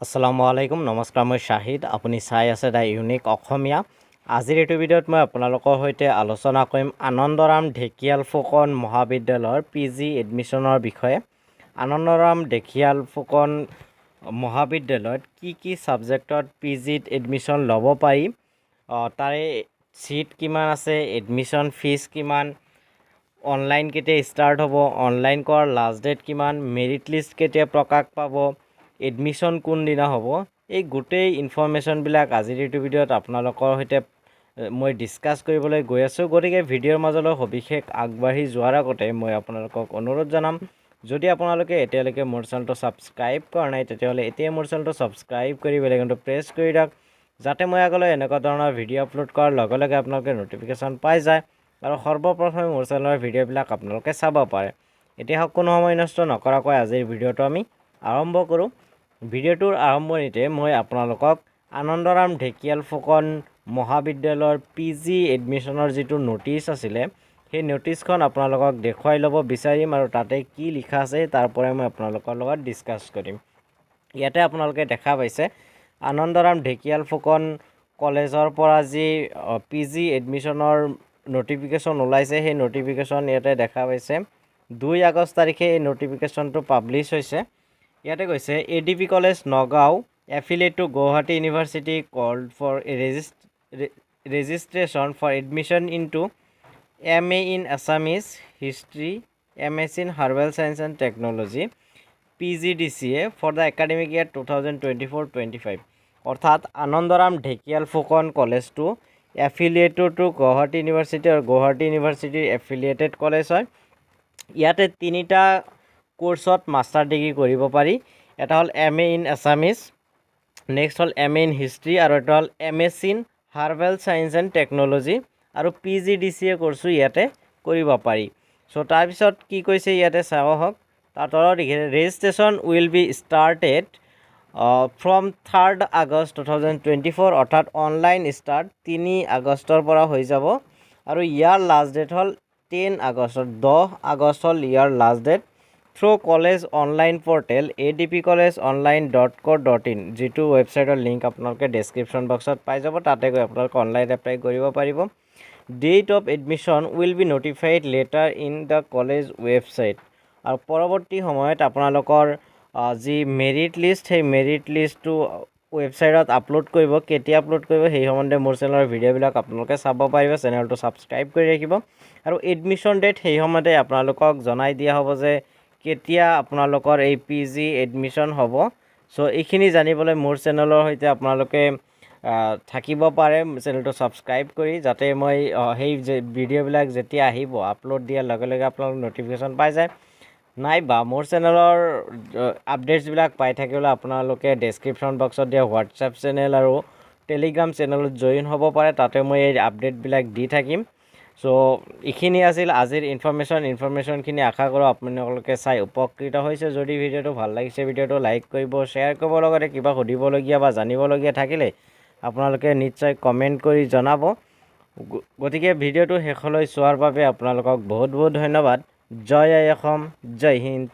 আসসালামু আলাইকুম নমস্কাৰ মই শাহিদ আপুনি চাই আছে দা ইউনিক অসমীয়া আজিৰ এইটো ভিডিঅ'ত মই আপোনালোকৰ সৈতে আলোচনা কৰিম আনন্দৰাম ঢেকিয়াল ফুকন মহাবিদ্যালয়ৰ পিজি এডমিশনৰ বিষয়ে আনন্দৰাম ঢেকিয়াল ফুকন মহাবিদ্যালয়ত কি সাবজেক্টত পিজিত এডমিশন ল'ব পাৰি তাৰে সিট কিমান আছে এডমিশন ফিজ কিমান অনলাইন কেতিয়া ষ্টাৰ্ট হ'ব অনলাইন কৰাৰ লাষ্ট ডেট কিমান মেৰিট লিষ্ট কেতিয়া প্ৰকাশ পাব এডমিশন কোন দিনা হ'ব এই গোটেই ইনফৰমেশ্যনবিলাক আজিৰ এইটো ভিডিঅ'ত আপোনালোকৰ সৈতে মই ডিছকাছ কৰিবলৈ গৈ আছোঁ গতিকে ভিডিঅ'ৰ মাজলৈ সবিশেষ আগবাঢ়ি যোৱাৰ আগতে মই আপোনালোকক অনুৰোধ জনাম যদি আপোনালোকে এতিয়ালৈকে মোৰ চেনেলটো ছাবস্ক্ৰাইব কৰা নাই তেতিয়াহ'লে এতিয়া মোৰ চেনেলটো ছাবস্ক্ৰাইব কৰি বেল আইকনটো প্ৰেছ কৰি দিয়ক যাতে মই আগলৈ এনেকুৱা ধৰণৰ ভিডিঅ' আপলোড কৰাৰ লগে লগে আপোনালোকে ন'টিফিকেশ্যন পাই যায় আৰু সৰ্বপ্ৰথমে মোৰ চেনেলৰ ভিডিঅ'বিলাক আপোনালোকে চাব পাৰে এতিয়া কোনো সময় নষ্ট নকৰাকৈ আজিৰ ভিডিঅ'টো আমি আৰম্ভ কৰোঁ ভিডিঅ'টোৰ আৰম্ভণিতে মই আপোনালোকক আনন্দৰাম ঢেকিয়াল ফুকন মহাবিদ্যালয়ৰ পিজি এডমিশনৰ যিটো নোটিছ আছিলে সেই নোটিছখন আপোনালোকক দেখুৱাই ল'ব বিচাৰিম আৰু তাতে কি লিখা আছে তাৰ পৰাই মই আপোনালোকৰ লগত ডিছকাছ কৰিম ইয়াতে আপোনালোকে দেখা পাইছে আনন্দৰাম ঢেকিয়াল ফুকন কলেজৰ পৰা যি পিজি এডমিশনৰ নোটিফিকেশ্যন ওলাইছে সেই নোটিফিকেশ্যন ইয়াতে দেখা পাইছে 2 আগষ্ট তাৰিখে এই নোটিফিকেশ্যনটো পাব্লিছ হৈছে ইয়াতে কৈছে ADP college Nagaon affiliate to Guwahati university called for registration for admission into MA in Assamese history MS in herbal science and technology PGDCA for the academic year 2024-25 অৰ্থাৎ আনন্দৰাম ঢেকিয়াল ফুকন কলেজটো এফিলিয়েট টু গুৱাহাটী ইউনিভাৰ্চিটি আৰু গুৱাহাটী ইউনিভাৰ্চিটিৰ এফিলিয়েটেড কলেজ হয় ইয়াতে তিনিটা কোৰ্সত মাষ্টাৰ ডিগ্ৰী কৰিব পাৰি এটা হ'ল MA ইন আছামিজ নেক্সট হ'ল MA ইন হিষ্ট্ৰী আৰু এটা হ'ল MS in herbal science and technology আৰু PGDCA কোৰ্সো ইয়াতে কৰিব পাৰি সো তাৰপিছত কি কৈছে ইয়াতে চাব হওক তাৰ তলত registration will be started from 3rd August 2024 অৰ্থাৎ অনলাইন ষ্টাৰ্ট 3 আগষ্টৰ পৰা হৈ যাব আৰু ইয়াৰ লাষ্ট ডেট হ'ল 10 আগষ্ট 10 আগষ্ট হ'ল ইয়াৰ last date through college online portal adpcollegeonline.co.in যিটো ৱেবছাইটৰ লিংক আপোনালোকে ডেছক্ৰিপশ্যন বক্সত পাই যাব তাতে গৈ আপোনালোকে অনলাইন এপ্লাই কৰিব পাৰিব date of admission will be notified later in the college website আৰু পৰৱৰ্তী সময়ত আপোনালোকৰ যি মেৰিট লিষ্ট সেই মেৰিট লিষ্টটো ৱেবছাইটত আপলোড কৰিব কেতিয়া আপলোড কৰিব সেই সম্বন্ধে মোৰ চেনেলৰ ভিডিঅ'বিলাক আপোনালোকে চাব পাৰিব চেনেলটো ছাবস্ক্ৰাইব কৰি ৰাখিব আৰু এডমিশ্যন ডেট সেই সময়তে আপোনালোকক জনাই দিয়া হ'ব যে কেতিয়া আপোনালোকৰ এই পিজি এডমিশন হ'ব সো এইখিনি জানিবলৈ মোৰ চেনেলৰ সৈতে আপোনালোকে থাকিব পাৰে চেনেলটো ছাবস্ক্ৰাইব কৰি যাতে মই সেই ভিডিঅ'বিলাক যেতিয়া আহিব আপলোড দিয়াৰ লগে লগে আপোনালোক নটিফিকেশ্যন পাই যায় নাইবা মোৰ চেনেলৰ আপডেটছবিলাক পাই থাকিবলৈ আপোনালোকে ডেছক্ৰিপশ্যন বক্সত দিয়া হোৱাটছআপ চেনেল আৰু টেলিগ্ৰাম চেনেলত জইন হ'ব পাৰে তাতে মই এই আপডেটবিলাক দি থাকিম সো এইখিনি আছিল আজিৰ ইনফৰমেশ্যনখিনি আশা কৰোঁ আপোনালোকে চাই উপকৃত হৈছে যদি ভিডিঅ'টো ভাল লাগিছে ভিডিঅ'টো লাইক কৰিব শ্বেয়াৰ কৰিব লগতে কিবা সুধিবলগীয়া বা জানিবলগীয়া থাকিলে আপোনালোকে নিশ্চয় কমেণ্ট কৰি জনাব গতিকে ভিডিঅ'টো শেষলৈ চোৱাৰ বাবে আপোনালোকক বহুত বহুত ধন্যবাদ জয় আই অসম জয় হিন্দ